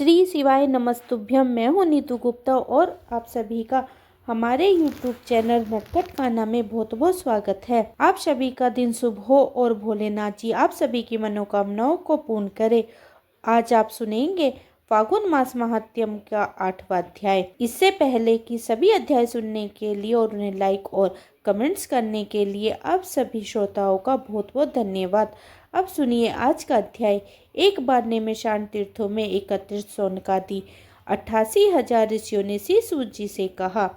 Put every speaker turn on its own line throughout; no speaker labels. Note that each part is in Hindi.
श्री शिवाय नमस्तुभ्यम। मैं हूँ नीतू गुप्ता और आप सभी का हमारे YouTube चैनल नटखट खाना में बहुत बहुत स्वागत है। आप सभी का दिन शुभ हो और भोलेनाथ जी आप सभी की मनोकामनाओं को पूर्ण करे। आज आप सुनेंगे फागुन मास महात्म्य का 8वां अध्याय। इससे पहले कि सभी अध्याय सुनने के लिए और उन्हें लाइक और कमेंट्स करने के लिए आप सभी श्रोताओं का बहुत बहुत धन्यवाद। अब सुनिए आज का अध्याय। एक बार निमिषाण तीर्थों में एकत्रित सौनकादि 88,000 ऋषियों ने श्री सूत जी से कहा।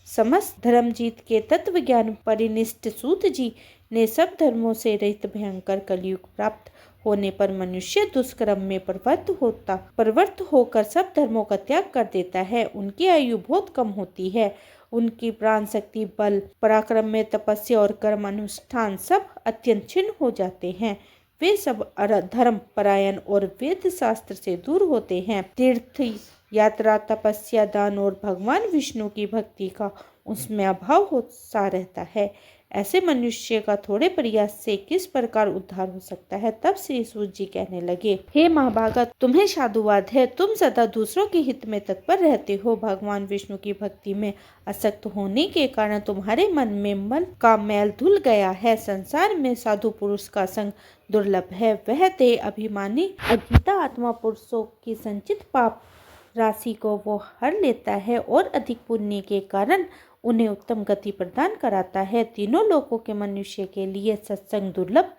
समस्त धर्मजीत के तत्व ज्ञान परिनिष्ठ सूत जी ने सब धर्मों से रहित भयंकर कलयुग प्राप्त होने पर मनुष्य दुष्कर्म में प्रवृत्त होकर सब धर्मों का त्याग कर देता है। उनकी आयु बहुत कम होती है। उनकी प्राण शक्ति, बल, पराक्रम में तपस्या और कर्म अनुष्ठान सब अत्यंत क्षीण हो जाते हैं। वे सब धर्म परायण और वेद शास्त्र से दूर होते हैं। तीर्थ यात्रा, तपस्या, दान और भगवान विष्णु की भक्ति का उसमें अभाव हो सा रहता है। ऐसे मनुष्य का थोड़े प्रयास से किस प्रकार उद्धार हो सकता है। तब श्री सूत जी कहने लगे, हे महाभागा, तुम्हें साधुवाद है। तुम सदा दूसरों के हित में तत्पर रहते हो। भगवान विष्णु की भक्ति में आसक्त होने के कारण तुम्हारे मन में मन का मैल धुल गया है। संसार में साधु पुरुष का संग दुर्लभ है। वह देह अभिमानी अजीता आत्मा पुरुषों की संचित पाप राशि को वो हर लेता है और अधिक पुण्य के कारण उन्हें उत्तम गति प्रदान कराता है। तीनों लोकों के मनुष्य के लिए सत्संग दुर्लभ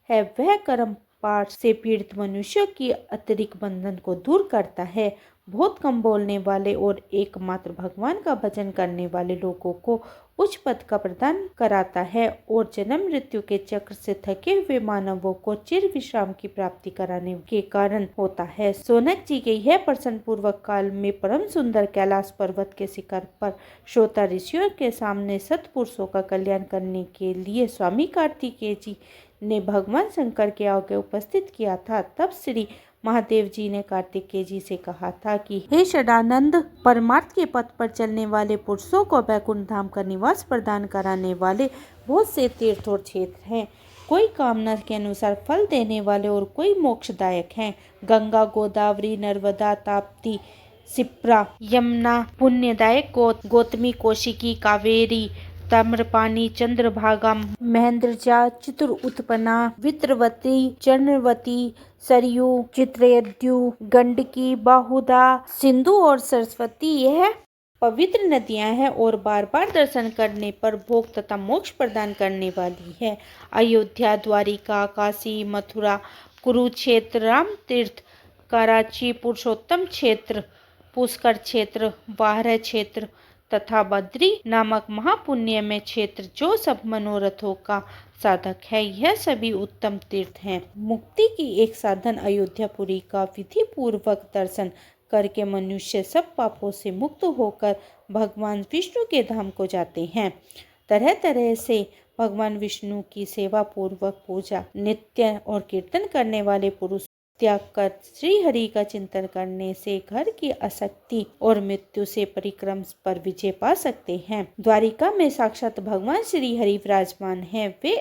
है। वह कर्म पाठ से पीड़ित मनुष्य की अतिरिक्त बंधन को दूर करता है। बहुत कम बोलने वाले और एकमात्र भगवान का भजन करने वाले लोगों को उच्च पद का प्रदान कराता है और जन्म मृत्यु के चक्र से थके हुए मानवों को चिर विश्राम की प्राप्ति कराने के कारण होता है। सोनक जी के यह प्रश्न पूर्वक काल में परम सुंदर कैलाश पर्वत के शिखर पर श्रोता ऋषियों के सामने सत्पुरुषों का कल्याण करने के लिए स्वामी कार्तिकेय जी ने भगवान शंकर के आगे उपस्थित किया था। तब श्री महादेव जी ने कार्तिकेय जी से कहा था कि हे सदानंद, परमार्थ के पथ पर चलने वाले पुरुषों को वैकुंठ धाम का निवास प्रदान कराने वाले बहुत से तीर्थ और क्षेत्र हैं। कोई कामना के अनुसार फल देने वाले और कोई मोक्षदायक हैं। गंगा, गोदावरी, नर्मदा, ताप्ती, शिप्रा, यमुना, पुण्यदायक गौतमी, कौशिकी, कावेरी, ताम्रपानी, चंद्रभागा, महेंद्रजा, चित्र उत्पन्ना, वित्रवती, चर्णवती, सरयू, चित्रयद्यु, गंडकी, बाहुदा, सिंधु और सरस्वती यह पवित्र नदियां हैं और बार बार दर्शन करने पर भोग तथा मोक्ष प्रदान करने वाली है। अयोध्या, द्वारिका, काशी, मथुरा, कुरुक्षेत्र, राम तीर्थ, कराची, पुरुषोत्तम क्षेत्र, पुष्कर क्षेत्र, बारह क्षेत्र तथा बद्री नामक महापुण्यमय क्षेत्र जो सब मनोरथों का साधक है, यह सभी उत्तम तीर्थ हैं। मुक्ति की एक साधन अयोध्यापुरी का विधि पूर्वक दर्शन करके मनुष्य सब पापों से मुक्त होकर भगवान विष्णु के धाम को जाते हैं। तरह तरह से भगवान विष्णु की सेवा पूर्वक पूजा, नित्य और कीर्तन करने वाले पुरुष त्याग कर श्री हरि का चिंतन करने से घर की आसक्ति और मृत्यु से परिक्रम पर विजय पा सकते हैं। द्वारिका में साक्षात भगवान श्री हरि विराजमान हैं। वे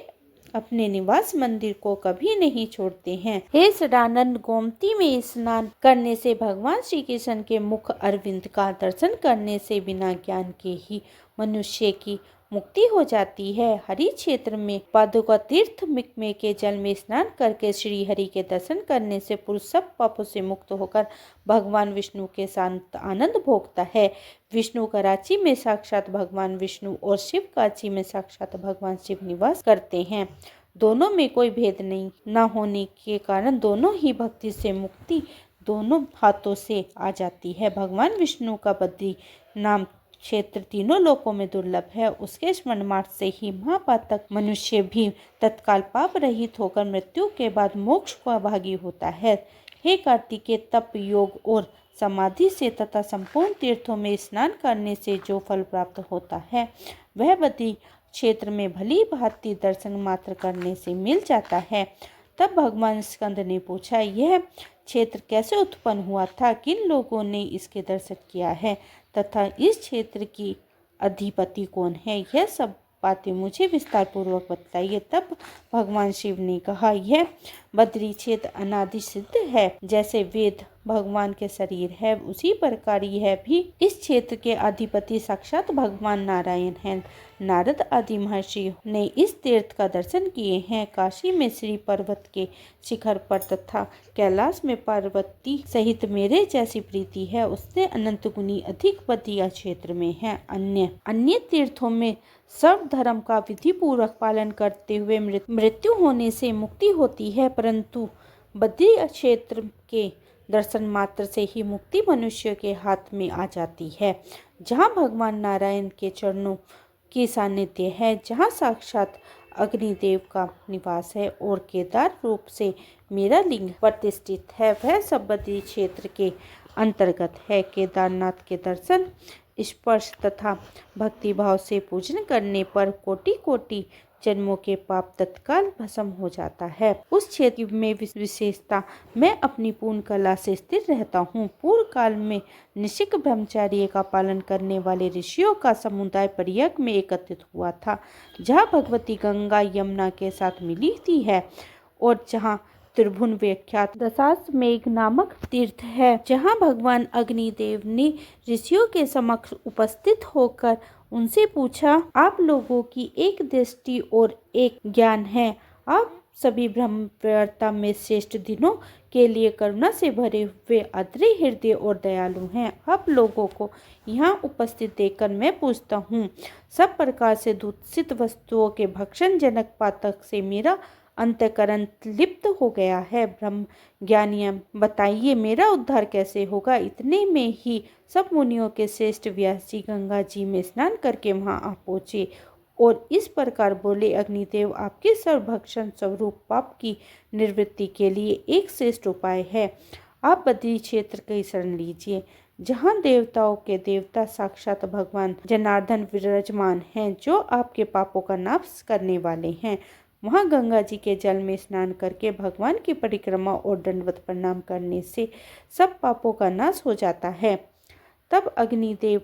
अपने निवास मंदिर को कभी नहीं छोड़ते हैं। हे सदानंद, गोमती में स्नान करने से, भगवान श्री कृष्ण के मुख अरविंद का दर्शन करने से बिना ज्ञान के ही मनुष्य की मुक्ति हो जाती है। हरि क्षेत्र में पादुका तीर्थ में के जल में स्नान करके श्री हरि के दर्शन करने से पुरुष सब पापों से मुक्त होकर भगवान विष्णु के शांत आनंद भोगता है। विष्णु कराची में साक्षात भगवान विष्णु और शिव काची में साक्षात भगवान शिव निवास करते हैं। दोनों में कोई भेद नहीं न होने के कारण दोनों ही भक्ति से मुक्ति दोनों हाथों से आ जाती है। भगवान विष्णु का बद्री नाम क्षेत्र तीनों लोकों में दुर्लभ है। उसके स्मरण मार्ग से ही महापातक मनुष्य भी तत्काल पाप रहित होकर मृत्यु के बाद मोक्ष का भागी होता है। हे कार्तिकेय, तप, योग और समाधि से तथा संपूर्ण तीर्थों में स्नान करने से जो फल प्राप्त होता है वह बद्री क्षेत्र में भली भांति दर्शन मात्र करने से मिल जाता है। तब भगवान स्कंद ने पूछा, यह क्षेत्र कैसे उत्पन्न हुआ था? किन लोगों ने इसके दर्शन किया है तथा इस क्षेत्र की अधिपति कौन है? यह सब बातें मुझे विस्तार पूर्वक बताइए। तब भगवान शिव ने कहा, यह बद्री क्षेत्र अनादि सिद्ध है। जैसे वेद भगवान के शरीर है, उसी प्रकार यह भी इस क्षेत्र के अधिपति साक्षात भगवान नारायण हैं। नारद आदि महर्षि ने इस तीर्थ का दर्शन किए हैं। काशी में श्री पर्वत के शिखर पर तथा कैलाश में पार्वती सहित मेरे जैसी प्रीति है, उससे अनंत गुनी अधिक बदिया क्षेत्र में है। अन्य तीर्थों में सर्व धर्म का विधि पूर्वक पालन करते हुए मृत्यु होने से मुक्ति होती है, परंतु बद्री क्षेत्र के दर्शन मात्र से ही मुक्ति मनुष्य के हाथ में आ जाती है। जहाँ भगवान नारायण के चरणों की सानिध्य है, जहाँ साक्षात अग्निदेव का निवास है और केदार रूप से मेरा लिंग प्रतिष्ठित है, वह सब बद्री क्षेत्र के अंतर्गत है। केदारनाथ के दर्शन, स्पर्श तथा भक्तिभाव से पूजन करने पर कोटि कोटि जन्मों के पाप तत्काल भस्म हो जाता है। उस क्षेत्र में विशेषता मैं अपनी पूर्ण कला से स्थिर रहता हूँ। पूर्व काल में निष्ठिक ब्रह्मचर्य का पालन करने वाले ऋषियों का समुदाय प्रयाग में एकत्रित हुआ था, जहाँ भगवती गंगा यमुना के साथ मिलती है और जहाँ त्रिभुवन विख्यात दशाश्वमेध नामक तीर्थ है, जहाँ भगवान अग्निदेव ने ऋषियों के समक्ष उपस्थित होकर उनसे पूछा, आप लोगों की एक दृष्टि और एक ज्ञान है, आप सभी ब्रह्मवर्ता में श्रेष्ठ दिनों के लिए करुणा से भरे हुए आदरी हृदय और दयालु हैं। आप लोगों को यहाँ उपस्थित देखकर मैं पूछता हूँ, सब प्रकार से दूषित वस्तुओं के भक्षण जनक पातक से मेरा अंतःकरण लिप्त हो गया है। ब्रह्म ज्ञानियाँ बताइए, मेरा उद्धार कैसे होगा? इतने में ही सब मुनियों के श्रेष्ठ व्यास जी गंगा जी में स्नान करके वहां आ पहुंचे और इस प्रकार बोले, अग्निदेव, आपके सर्वभक्षण स्वरूप पाप की निवृत्ति के लिए एक श्रेष्ठ उपाय है। आप बद्री क्षेत्र की शरण लीजिए, जहाँ देवताओं के देवता साक्षात भगवान जनार्दन विराजमान हैं, जो आपके पापों का नाश करने वाले हैं। वहाँ गंगा जी के जल में स्नान करके भगवान की परिक्रमा और दंडवत प्रणाम करने से सब पापों का नाश हो जाता है। तब अग्निदेव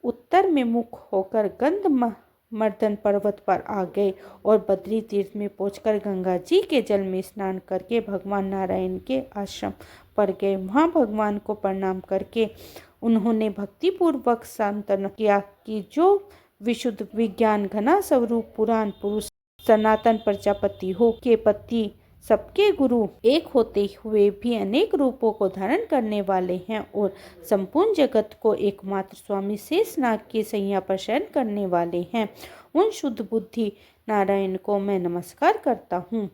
उत्तर में मुख होकर गंधमर्दन पर्वत पर आ गए और बद्री तीर्थ में पहुंचकर गंगा जी के जल में स्नान करके भगवान नारायण के आश्रम पर गए। वहां भगवान को प्रणाम करके उन्होंने भक्तिपूर्वक सांत्वना किया कि जो विशुद्ध विज्ञान घना स्वरूप पुराण पुरुष सनातन प्रजापति हो के पति सबके गुरु एक होते हुए भी अनेक रूपों को धारण करने वाले हैं और संपूर्ण जगत को एकमात्र स्वामी शेषनाग की सैया पर शयन करने वाले हैं, उन शुद्ध बुद्धि नारायण को मैं नमस्कार करता हूँ,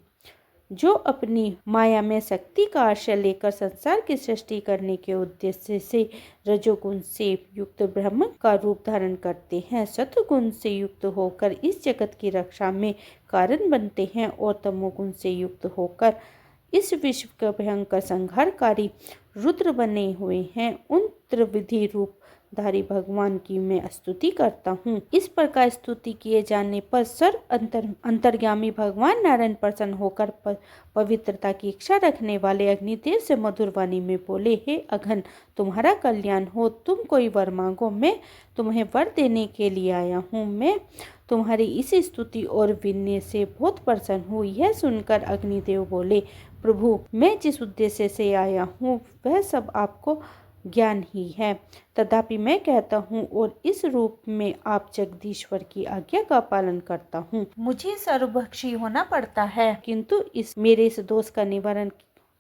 जो अपनी माया में शक्ति का आश्रय लेकर संसार की सृष्टि करने के उद्देश्य से रजोगुण से युक्त ब्रह्म का रूप धारण करते हैं, सत्वगुण से युक्त होकर इस जगत की रक्षा में कारण बनते हैं और तमोगुण से युक्त होकर इस विश्व का भयंकर संहारकारी रुद्र बने हुए हैं। उन त्रिविधि रूप धारी भगवान की मैं स्तुति करता हूँ। इस प्रकार स्तुति किए जाने पर सर्व अंतर्यामी भगवान नारायण प्रसन्न होकर पवित्रता की इच्छा रखने वाले अग्निदेव से मधुर वाणी में बोले, हे अघन, तुम्हारा कल्याण हो, तुम कोई वर मांगो, मैं तुम्हें वर देने के लिए आया हूँ। मैं तुम्हारी इस स्तुति और विनय से बहुत प्रसन्न हूँ। यह सुनकर अग्निदेव बोले, प्रभु, मैं जिस उद्देश्य से आया हूँ वह सब आपको ज्ञान ही है, तथापि मैं कहता हूँ और इस रूप में आप जगदीश्वर की आज्ञा का पालन करता हूँ। मुझे सर्वभक्षी होना पड़ता है, किंतु मेरे इस दोष का निवारण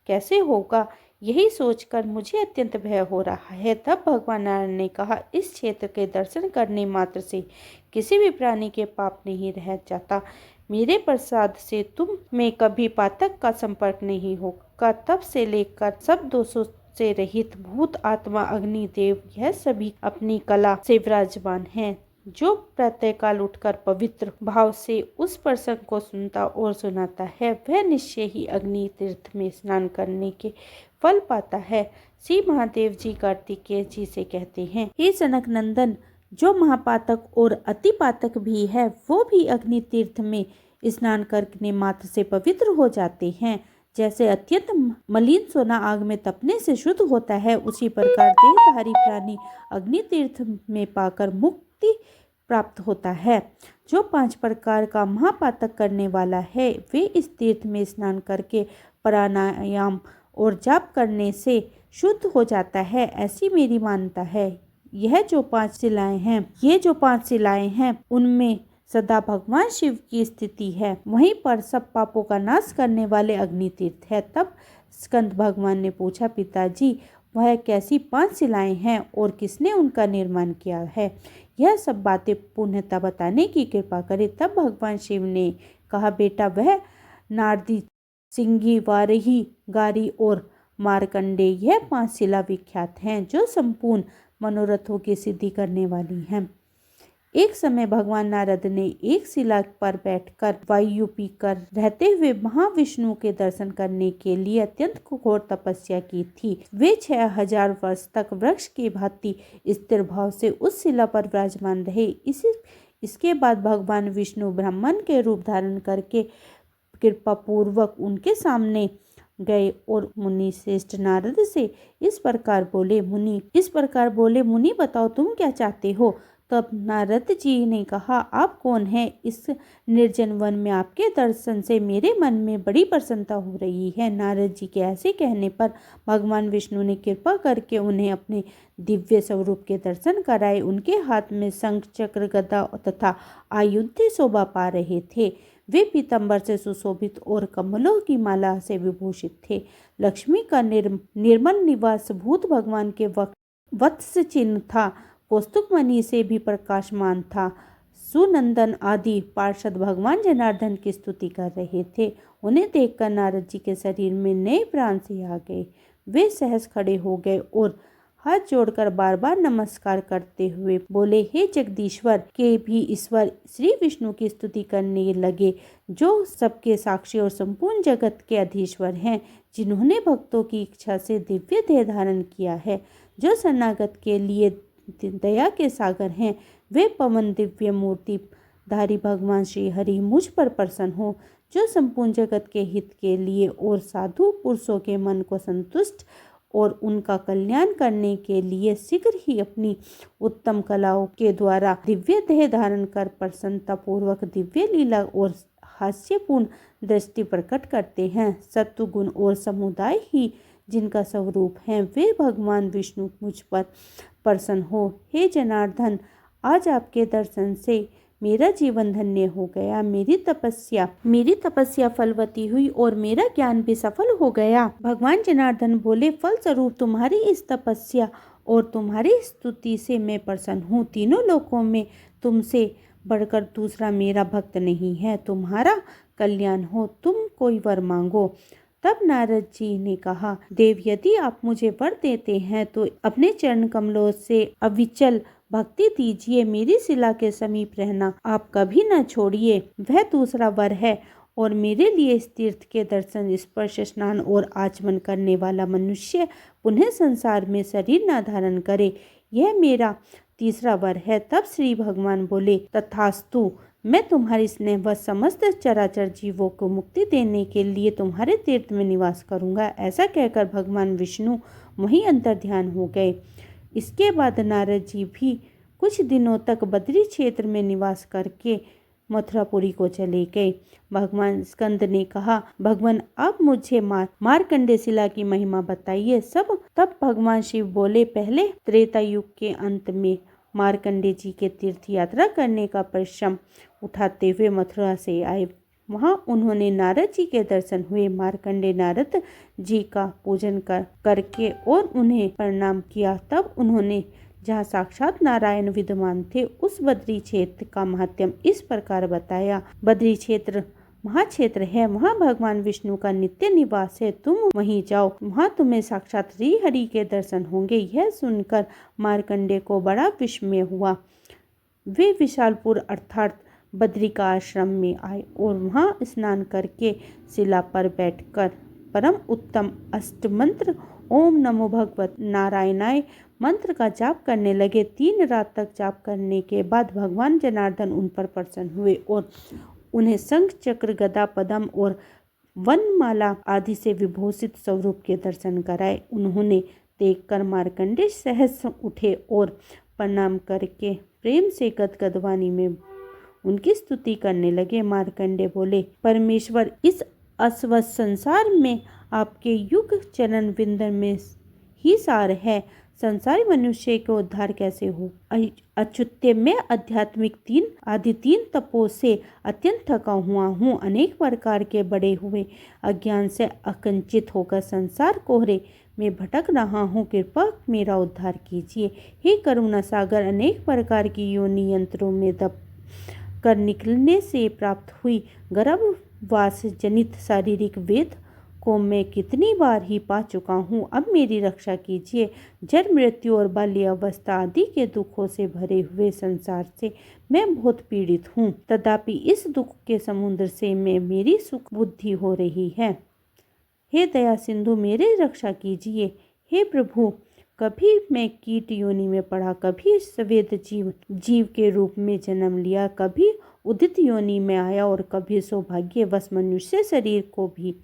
कैसे होगा, यही सोचकर मुझे अत्यंत भय हो रहा है। तब भगवान नारायण ने कहा, इस क्षेत्र के दर्शन करने मात्र से किसी भी प्राणी के पाप नहीं रह जाता। मेरे प्रसाद से तुम में कभी पातक का संपर्क नहीं होगा। तब से लेकर सब दोषों से रहित भूत आत्मा अग्निदेव यह सभी अपनी कला से विराजमान हैं। जो प्रातःकाल उठकर पवित्र भाव से उस प्रसंग को सुनता और सुनाता है, वह निश्चय ही अग्नि तीर्थ में स्नान करने के फल पाता है। श्री महादेव जी कार्तिकेय जी से कहते हैं, हे जनक नंदन, जो महापातक और अति पातक भी है, वो भी अग्नि तीर्थ में स्नान करने मात्र से पवित्र हो जाते हैं। जैसे अत्यंत मलिन सोना आग में तपने से शुद्ध होता है, उसी प्रकार देहधारी प्राणी अग्नि तीर्थ में पाकर मुक्ति प्राप्त होता है। जो 5 प्रकार का महापातक करने वाला है, वे इस तीर्थ में स्नान करके प्राणायाम और जाप करने से शुद्ध हो जाता है, ऐसी मेरी मान्यता है। ये जो 5 शिलाएं हैं उनमें सदा भगवान शिव की स्थिति है। वहीं पर सब पापों का नाश करने वाले अग्नि तीर्थ है। तब स्कंद भगवान ने पूछा, पिताजी वह कैसी 5 शिलाएं हैं और किसने उनका निर्माण किया है? यह सब बातें पूर्णतः बताने की कृपा करें। तब भगवान शिव ने कहा, बेटा वह नारदी, सिंगी, वारही, गारी और मार्कंडे, यह 5 शिला विख्यात हैं जो संपूर्ण मनोरथों की सिद्धि करने वाली हैं। एक समय भगवान नारद ने एक शिला पर बैठकर वायु पीकर रहते हुए महाविष्णु के दर्शन करने के लिए अत्यंत घोर तपस्या की थी। वे 6000 वर्ष तक वृक्ष की भांति स्थिर भाव से उस शिला पर विराजमान रहे। इसके बाद भगवान विष्णु ब्राह्मण के रूप धारण करके कृपा पूर्वक उनके सामने गए और मुनि श्रेष्ठ नारद से इस प्रकार बोले, मुनि बताओ तुम क्या चाहते हो? तब नारद जी ने कहा, आप कौन हैं? इस निर्जन वन में आपके दर्शन से मेरे मन में बड़ी प्रसन्नता हो रही है। नारद जी के ऐसे कहने पर भगवान विष्णु ने कृपा करके उन्हें अपने दिव्य स्वरूप के दर्शन कराए। उनके हाथ में शंख, चक्र, गदा तथा आयुध शोभा पा रहे थे। वे पीतांबर से सुशोभित और कमलों की माला से विभूषित थे। लक्ष्मी का निर्मल निवास भूत भगवान के वत्स चिन्ह था। कौस्तुभ मणि से भी प्रकाशमान था। सुनंदन आदि पार्षद भगवान जनार्दन की स्तुति कर रहे थे। उन्हें देखकर नारद जी के शरीर में नए प्राण से आ गए। वे सहज खड़े हो गए और हाथ जोड़कर बार बार नमस्कार करते हुए बोले, हे जगदीश्वर के भी ईश्वर श्री विष्णु की स्तुति करने लगे, जो सबके साक्षी और संपूर्ण जगत के अधीश्वर हैं, जिन्होंने भक्तों की इच्छा से दिव्य देह धारण किया है, जो शरणागत के लिए दया के सागर हैं। वे पवन दिव्य मूर्ति धारी भगवान श्री हरि मुझ पर प्रसन्न हो, जो संपूर्ण जगत के हित के लिए और साधु पुरुषों के मन को संतुष्ट और उनका कल्याण करने के लिए शीघ्र ही अपनी उत्तम कलाओं के द्वारा दिव्य देह धारण कर प्रसन्नता पूर्वक दिव्य लीला और हास्यपूर्ण दृष्टि प्रकट करते हैं। सत्व गुण और समुदाय ही जिनका स्वरूप है, वे भगवान विष्णु मुझ पर प्रसन्न हो। हे जनार्दन, आज आपके दर्शन से मेरा जीवन धन्य हो गया। मेरी तपस्या फलवती हुई और मेरा ज्ञान भी सफल हो गया। भगवान जनार्दन बोले, फल स्वरूप तुम्हारी इस तपस्या और तुम्हारी स्तुति से मैं प्रसन्न हूँ। तीनों लोकों में तुमसे बढ़कर दूसरा मेरा भक्त नहीं है। तुम्हारा कल्याण हो, तुम कोई वर मांगो। तब नारद जी ने कहा, देव, यदि आप मुझे वर देते हैं तो अपने चरण कमलों से अविचल भक्ति दीजिए। मेरी शिला के समीप रहना आप कभी न छोड़िए। वह दूसरा वर है और मेरे लिए इस तीर्थ के दर्शन, स्पर्श, स्नान और आचमन करने वाला मनुष्य पुनः संसार में शरीर न धारण करे। यह मेरा तीसरा वर है। तब श्री भगवान बोले, तथास्तु, मैं तुम्हारी स्नेहवश समस्त चराचर जीवों को मुक्ति देने के लिए तुम्हारे तीर्थ में निवास करूंगा। ऐसा कहकर भगवान विष्णु वहीं अंतर्ध्यान हो गए। इसके बाद नारद जी भी कुछ दिनों तक बद्री क्षेत्र में निवास करके मथुरापुरी को चले गए। भगवान स्कंद ने कहा, भगवान आप मुझे मार्कंडे शिला की महिमा बताइए। तब भगवान शिव बोले, पहले त्रेता युग के अंत में मार्कंडे जी के तीर्थ यात्रा करने का परिश्रम उठाते हुए मथुरा से आए। वहां उन्होंने नारद जी के दर्शन हुए। मार्कंडे नारद जी का पूजन करके और उन्हें प्रणाम किया। तब उन्होंने जहाँ साक्षात नारायण विद्यमान थे उस बद्री क्षेत्र का महात्म्य इस प्रकार बताया। बद्री क्षेत्र महाक्षेत्र है, वहाँ भगवान विष्णु का नित्य निवास है। तुम वहीं जाओ, वहाँ तुम्हें साक्षात श्री हरि के दर्शन होंगे। यह सुनकर मार्कंडे को बड़ा विस्मय हुआ। वे विशालपुर अर्थात बद्रिका आश्रम में आए और वहाँ स्नान करके शिला पर बैठकर परम उत्तम अष्टमंत्र ओम नमो भगवत नारायणाय मंत्र का जाप करने लगे। 3 रात तक जाप करने के बाद भगवान जनार्दन उन पर प्रसन्न हुए और उन्हें शंख, चक्र, गदा, पद्म और वनमाला आदि से विभूषित स्वरूप के दर्शन कराए। उन्होंने देखकर मार्कंडे सहज उठे और प्रणाम करके प्रेम से गदगद वाणी में उनकी स्तुति करने लगे। मार्कंडे बोले, परमेश्वर, इस अस्वस्थ संसार में आपके युग चरण विंदन में ही सार है। संसारी मनुष्य के उद्धार कैसे हो। अच्युत्य मैं आध्यात्मिक तीन तपों से अत्यंत थका हुआ हूँ। अनेक प्रकार के बड़े हुए अज्ञान से अकंचित होकर संसार कोहरे में भटक रहा हूँ। कृपा मेरा उद्धार कीजिए। हे करुणा सागर, अनेक प्रकार की योनि यंत्रों में दब कर निकलने से प्राप्त हुई गर्भवास जनित शारीरिक वेद को मैं कितनी बार ही पा चुका हूँ। अब मेरी रक्षा कीजिए। जन्म, मृत्यु और बाल्यावस्था आदि के दुखों से भरे हुए संसार से मैं बहुत पीड़ित हूँ। तथापि इस दुख के समुद्र से मेरी सुख बुद्धि हो रही है। हे दया सिंधु, मेरी रक्षा कीजिए। हे प्रभु, कभी मैं कीट योनि में पड़ा, कभी स्वेद जीव के रूप में जन्म लिया, कभी उदित योनि में आया और कभी सौभाग्यवश मनुष्य शरीर को भी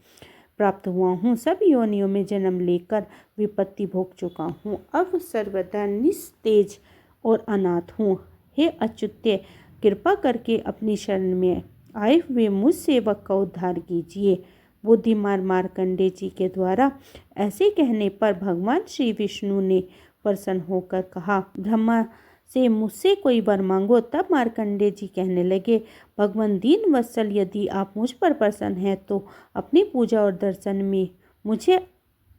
प्राप्त हुआ हूँ। सब योनियों में जन्म लेकर विपत्ति भोग चुका हूँ। अब सर्वदा निस्तेज और अनाथ हूँ। हे अच्युत्य, कृपा करके अपनी शरण में आए हुए मुझ सेवक का उद्धार कीजिए। बुद्धिमान मार्कंडेय जी के द्वारा ऐसे कहने पर भगवान श्री विष्णु ने प्रसन्न होकर कहा, ब्रह्मा से मुझसे कोई वर मांगो। तब मार्कंडेय जी कहने लगे, भगवान दीन वत्सल, यदि आप मुझ पर प्रसन्न हैं तो अपनी पूजा और दर्शन में मुझे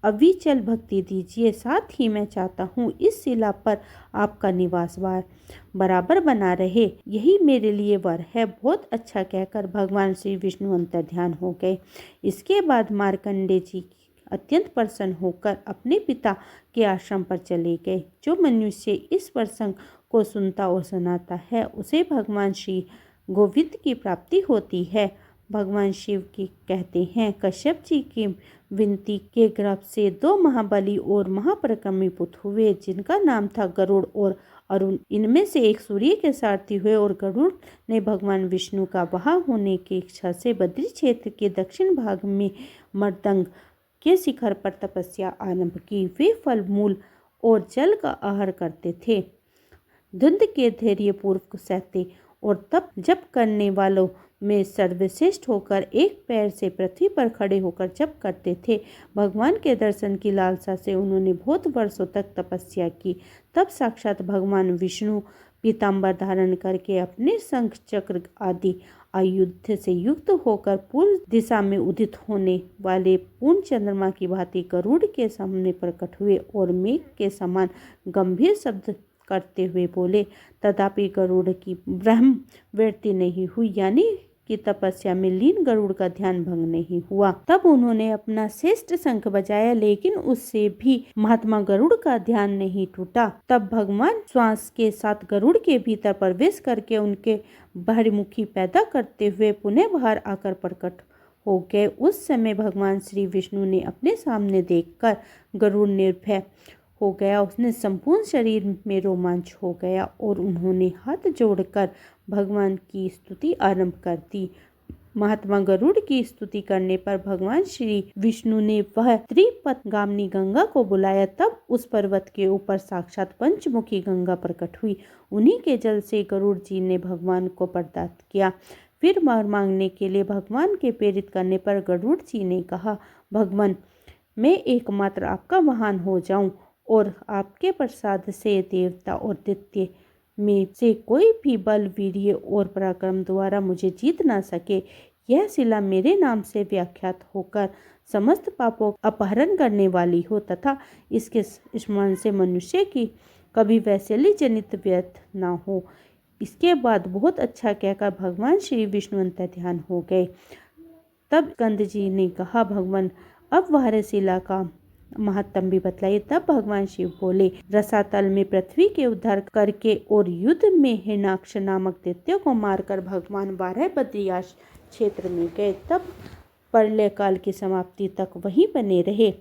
अविचल भक्ति दीजिए। साथ ही मैं चाहता हूँ इस शिला पर आपका निवास बराबर बना रहे, यही मेरे लिए वर है। बहुत अच्छा कहकर भगवान श्री विष्णु अंतर्ध्यान हो गए। इसके बाद मार्कंडेय जी अत्यंत प्रसन्न होकर अपने पिता के आश्रम पर चले गए। जो मनुष्य इस प्रसंग को सुनता और सुनाता है उसे भगवान श्री गोविंद की प्राप्ति होती है। भगवान शिव की कहते हैं, कश्यप जी की विनती के गर्भ से दो महाबली और महापराक्रमी पुत्र हुए, जिनका नाम था गरुड़ और अरुण। इनमें से एक सूर्य के सारथी हुए और गरुड़ ने भगवान विष्णु का वहां होने की इच्छा से बद्री क्षेत्र के दक्षिण भाग में मर्दंग के शिखर पर तपस्या आरंभ की। वे फल, मूल और जल का आहार करते थे, धुंध के धैर्यपूर्वक सहते और तप जप करने वालों में सर्वश्रेष्ठ होकर एक पैर से पृथ्वी पर खड़े होकर जप करते थे। भगवान के दर्शन की लालसा से उन्होंने बहुत वर्षों तक तपस्या की। तब साक्षात भगवान विष्णु पीताम्बर धारण करके अपने शंख चक्र आदि आयुध से युक्त होकर पूर्व दिशा में उदित होने वाले पूर्ण चंद्रमा की भांति गरुड़ के सामने प्रकट हुए और मेघ के समान गंभीर शब्द करते हुए बोले। तथापि गरुड़ की ब्रह्म वृत्ति नहीं हुई, यानी कि तपस्या में लीन गरुड़ का ध्यान भंग नहीं हुआ। तब उन्होंने अपना श्रेष्ठ शंख बजाया, लेकिन उससे भी महात्मा गरुड़ का ध्यान नहीं टूटा। तब भगवान श्वास के साथ गरुड़ के भीतर प्रवेश करके उनके बहिर्मुखी पैदा करते हुए पुनः बाहर आकर प्रकट हो गए। उस समय भगवान श्री विष्णु ने अपने सामने देखकर गरुड़ निर्भय हो गया। उसने संपूर्ण शरीर में रोमांच हो गया और उन्होंने हाथ जोड़कर भगवान की स्तुति आरंभ कर दी। महात्मा गरुड़ की स्तुति करने पर भगवान श्री विष्णु ने वह त्रिपथगामिनी गंगा को बुलाया। तब उस पर्वत के ऊपर साक्षात पंचमुखी गंगा प्रकट हुई। उन्हीं के जल से गरुड़ जी ने भगवान को प्रदत्त किया। फिर वर मांगने के लिए भगवान के प्रेरित करने पर गरुड़ जी ने कहा, भगवान, मैं एकमात्र आपका वाहन हो जाऊं और आपके प्रसाद से देवता और दैत्य में से कोई भी बल, वीर्य और पराक्रम द्वारा मुझे जीत ना सके। यह शिला मेरे नाम से व्याख्यात होकर समस्त पापों का अपहरण करने वाली हो तथा इसके स्मरण से मनुष्य की कभी वैशाली जनित व्यर्थ ना हो। इसके बाद बहुत अच्छा कहकर भगवान श्री विष्णु अंतर्ध्यान हो गए। तब स्कंद जी ने कहा, भगवान, अब वह शिला का महात्म भी बतलाइए। तब भगवान शिव बोले, रसातल में पृथ्वी के उद्धार करके और युद्ध में हिरण्याक्ष नामक दैत्य को मारकर भगवान 12 बद्रियाश क्षेत्र में गए। तब प्रलय काल की समाप्ति तक वहीं बने रहे।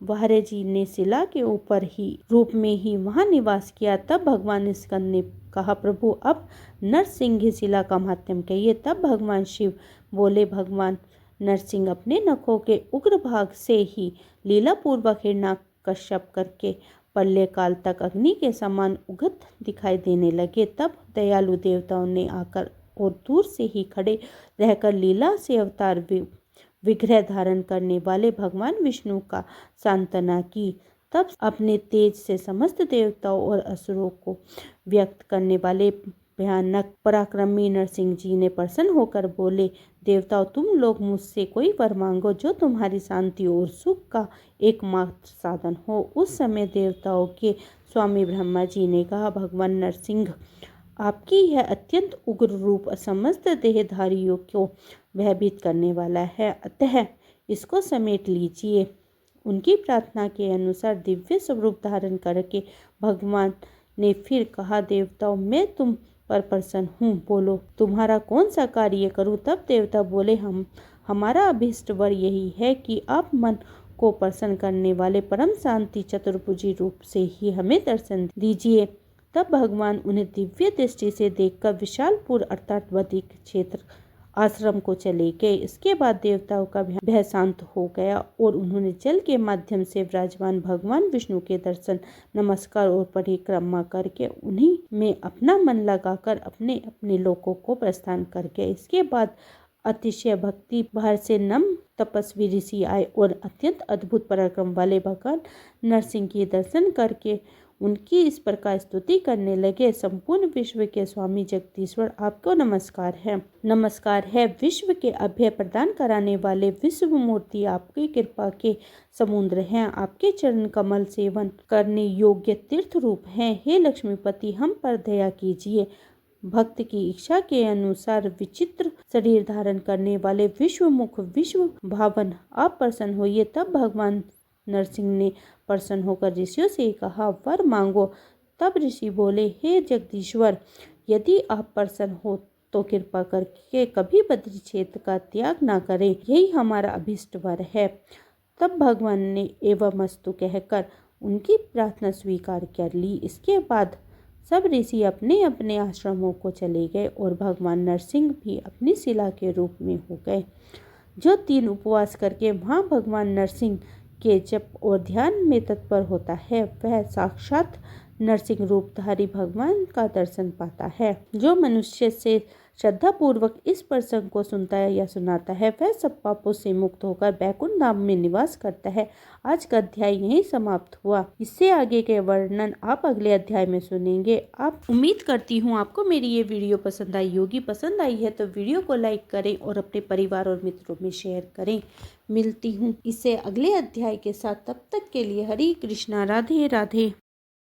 वाहरे जी ने शिला के ऊपर ही रूप में ही वहां निवास किया। तब भगवान स्कंद ने कहा, प्रभु, अब नरसिंह शिला का महात्म कहिए। तब भगवान शिव बोले, भगवान नरसिंह अपने नखों के उग्र भाग से ही लीलापूर्वक हिरण्यकश्यप करके प्रलय काल तक अग्नि के समान उगत दिखाई देने लगे। तब दयालु देवताओं ने आकर और दूर से ही खड़े रहकर लीला से अवतार विग्रह धारण करने वाले भगवान विष्णु का सांत्वना की। तब अपने तेज से समस्त देवताओं और असुरों को व्यक्त करने वाले भयानक पराक्रमी नरसिंह जी ने प्रसन्न होकर बोले, देवताओं, तुम लोग मुझसे कोई वर मांगो जो तुम्हारी शांति और सुख का एकमात्र साधन हो। उस समय देवताओं के स्वामी ब्रह्मा जी ने कहा, भगवान नरसिंह, आपकी यह अत्यंत उग्र रूप समस्त देहधारियों को भयभीत करने वाला है, अतः इसको समेट लीजिए। उनकी प्रार्थना के अनुसार दिव्य स्वरूप धारण करके भगवान ने फिर कहा, देवताओं, मैं तुम पर प्रसन्न हूँ, बोलो तुम्हारा कौन सा कार्य करूँ। तब देवता बोले, हमारा अभीष्ट वर यही है कि आप मन को प्रसन्न करने वाले परम शांति चतुर्भुजी रूप से ही हमें दर्शन दीजिए। तब भगवान उन्हें दिव्य दृष्टि से देखकर विशालपुर अर्थात वधिक क्षेत्र आश्रम को चले गए। इसके बाद देवताओं का भय शांत हो गया और उन्होंने जल के माध्यम से विराजमान भगवान विष्णु के दर्शन, नमस्कार और परिक्रमा करके उन्हीं में अपना मन लगाकर अपने अपने लोकों को प्रस्थान कर गए। इसके बाद अतिशय भक्ति भार से नम तपस्वी ऋषि आए और अत्यंत अद्भुत पराक्रम वाले भगवान नरसिंह के दर्शन करके उनकी इस प्रकार स्तुति करने लगे, संपूर्ण विश्व के स्वामी जगदीश्वर, आपको नमस्कार है। नमस्कार है विश्व के अभय प्रदान कराने वाले विश्व मूर्ति, आपकी कृपा के समुद्र हैं, आपके चरण कमल सेवन करने योग्य तीर्थ रूप हैं। हे लक्ष्मीपति, हम पर दया कीजिए। भक्त की इच्छा के अनुसार विचित्र शरीर धारण करने वाले विश्वमुख विश्व भावन, आप प्रसन्न होइए। तब भगवान नरसिंह ने प्रसन्न होकर ऋषियों से कहा, वर मांगो। तब ऋषि बोले, हे जगदीश्वर, यदि आप प्रसन्न हो तो कृपा करके कभी बद्री क्षेत्र का त्याग ना करें, यही हमारा अभीष्ट वर है। तब भगवान ने एवमस्तु कहकर उनकी प्रार्थना स्वीकार कर ली। इसके बाद सब ऋषि अपने अपने आश्रमों को चले गए और भगवान नरसिंह भी अपनी शिला के रूप में हो गए। जो 3 उपवास करके वहाँ भगवान नरसिंह के जप और ध्यान में तत्पर होता है, वह साक्षात नरसिंह रूपधारी भगवान का दर्शन पाता है। जो मनुष्य से श्रद्धा पूर्वक इस प्रसंग को सुनता है या सुनाता है, वह सब पापों से मुक्त होकर बैकुंठ धाम में निवास करता है। आज का अध्याय यहीं समाप्त हुआ। इससे आगे के वर्णन आप अगले अध्याय में सुनेंगे। आप उम्मीद करती हूँ आपको मेरी ये वीडियो पसंद आई होगी। पसंद आई है तो वीडियो को लाइक करें और अपने परिवार और मित्रों में शेयर करें। मिलती हूँ इससे अगले अध्याय के साथ, तब तक के लिए हरे कृष्णा, राधे राधे।